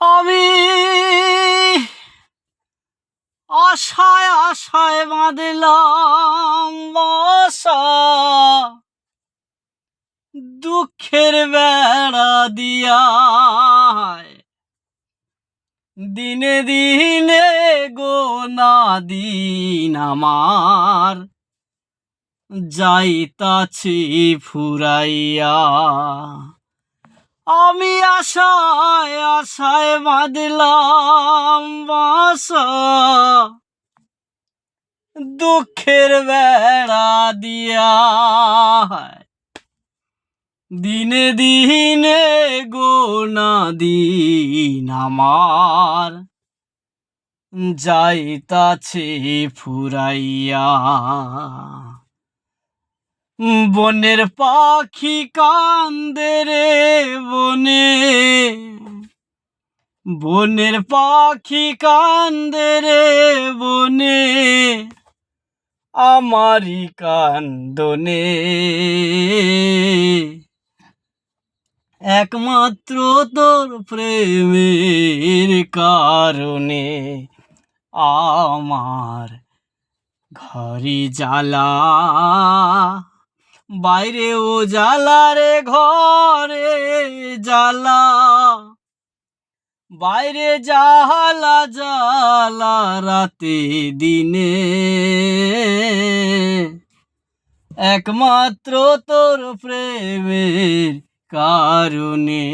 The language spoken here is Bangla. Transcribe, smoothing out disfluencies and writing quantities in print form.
আমি আশায় আশায় বাঁধলাম বাসা, দুঃখের বেড়া দিয়া দিনে দিনে গোনা দিন আমার যাইতাছি ফুরাইয়া। আমি আশায় আশায় বাঁধলাম বাসা, দুঃখের বেড়া দিয়া দিনে দিনে গোনা দিন আমার যাইতাছে ফুরাইয়া। বনের পাখি কান্দে রে বনে, বনের পাখি কান্দে রে বনে, আমারি কান্দনে একমাত্র তোর প্রেমের কারণে আমার ঘরে জ্বালা, বাইরে ও জ্বালা রে ঘরে জ্বালা, বাইরে জ্বালা জ্বালা রাতে দিনে একমাত্র তোর প্রেমের কারণে।